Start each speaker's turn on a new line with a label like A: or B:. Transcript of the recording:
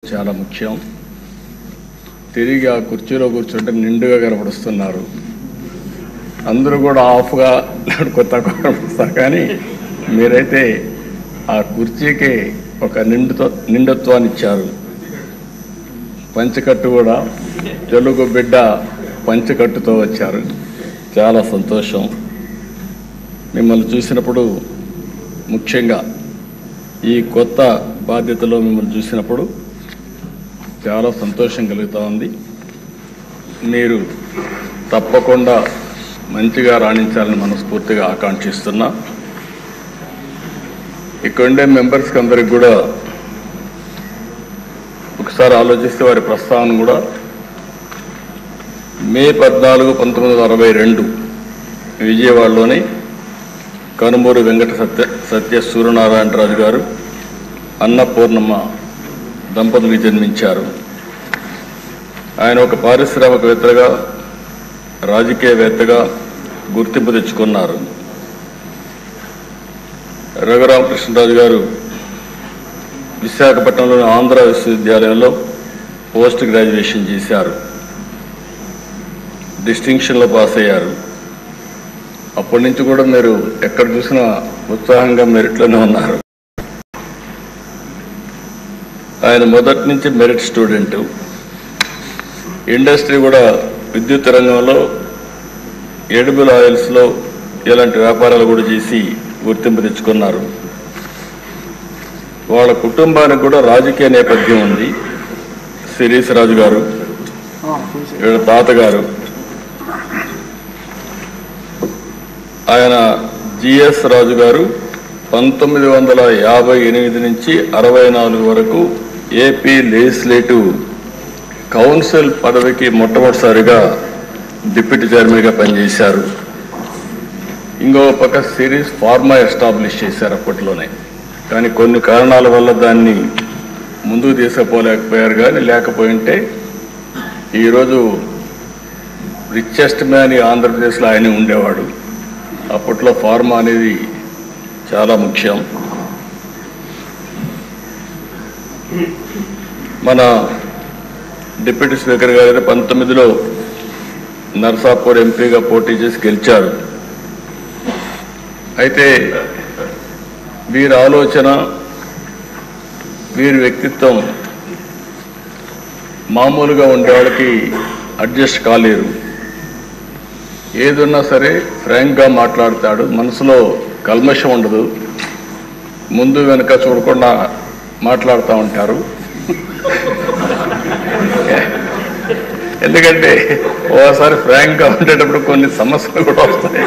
A: చాలా ముఖ్యం. తిరిగి ఆ కుర్చీలో కూర్చుంటే నిండుగా కనపడుస్తున్నారు. అందరూ కూడా ఆఫ్గా కొత్త కనపడుస్తారు, కానీ మీరైతే ఆ కుర్చీకి ఒక నిండుత్వాన్ని ఇచ్చారు. పంచకట్టు కూడా తెలుగు బిడ్డ పంచకట్టుతో వచ్చారు. చాలా సంతోషం. మిమ్మల్ని చూసినప్పుడు, ముఖ్యంగా ఈ కొత్త బాధ్యతలో మిమ్మల్ని చూసినప్పుడు చాలా సంతోషం కలుగుతూ ఉంది. మీరు తప్పకుండా మంచిగా రాణించాలని మనస్ఫూర్తిగా ఆకాంక్షిస్తున్నా. ఇక్కడుండే మెంబర్స్కి అందరికి కూడా ఒకసారి ఆలోచిస్తే వారి ప్రస్తావన కూడా మే 14, 1962 విజయవాడలోని కనుమూరు వెంకట సత్య సూర్యనారాయణరాజు గారు, అన్నపూర్ణమ్మ దంపతులు జన్మించారు. ఆయన ఒక పారిశ్రామికవేత్తగా, రాజకీయవేత్తగా గుర్తింపు తెచ్చుకున్నారు. రఘురామకృష్ణరాజు గారు విశాఖపట్నంలోని ఆంధ్ర విశ్వవిద్యాలయంలో పోస్ట్ గ్రాడ్యుయేషన్ చేశారు. డిస్టింక్షన్లో పాస్ అయ్యారు. అప్పటి నుంచి కూడా మీరు ఎక్కడ చూసినా ఉత్సాహంగా మెరిట్లోనే ఉన్నారు. ఆయన మొదటి నుంచి మెరిట్ స్టూడెంట్. ఇండస్ట్రీ కూడా విద్యుత్ రంగంలో, ఎడిబుల్ ఆయిల్స్లో ఇలాంటి వ్యాపారాలు కూడా చేసి గుర్తింపు తెచ్చుకున్నారు. వాళ్ళ కుటుంబానికి కూడా రాజకీయ నేపథ్యం ఉంది. శిరీష్ రాజు గారు, వీళ్ళ తాతగారు, ఆయన జిఎస్ రాజు గారు 1958 నుంచి 64 వరకు ఏపీ లెజిస్లేటివ్ కౌన్సిల్ పదవికి మొట్టమొదటిసారిగా డిప్యూటీ చైర్మన్గా పనిచేశారు. ఇంకో పక్క సిరీస్ ఫార్మా ఎస్టాబ్లిష్ చేశారు అప్పట్లోనే, కానీ కొన్ని కారణాల వల్ల దాన్ని ముందుకు తీసుకుపోలేకపోయారు. కానీ లేకపోయింటే ఈరోజు రిచెస్ట్ మ్యాన్ ఆంధ్రప్రదేశ్లో ఆయనే ఉండేవాడు. అప్పట్లో ఫార్మా అనేది చాలా ముఖ్యం. మన డిప్యూటీ స్పీకర్ గారు 19లో నర్సాపూర్ ఎంపీగా పోటీ చేసి గెలిచారు. అయితే వీరి ఆలోచన, వీరి వ్యక్తిత్వం మామూలుగా ఉండే వాళ్ళకి అడ్జస్ట్ కాలేరు. ఏదున్నా సరే ఫ్రాంక్గా మాట్లాడతాడు. మనసులో కల్మషం ఉండదు. ముందు వెనుక చూడకుండా మాట్లాడుతూ ఉంటారు. ఎందుకంటే ఓసారి ఫ్రాంక్గా ఉండేటప్పుడు కొన్ని సమస్యలు కూడా వస్తాయి.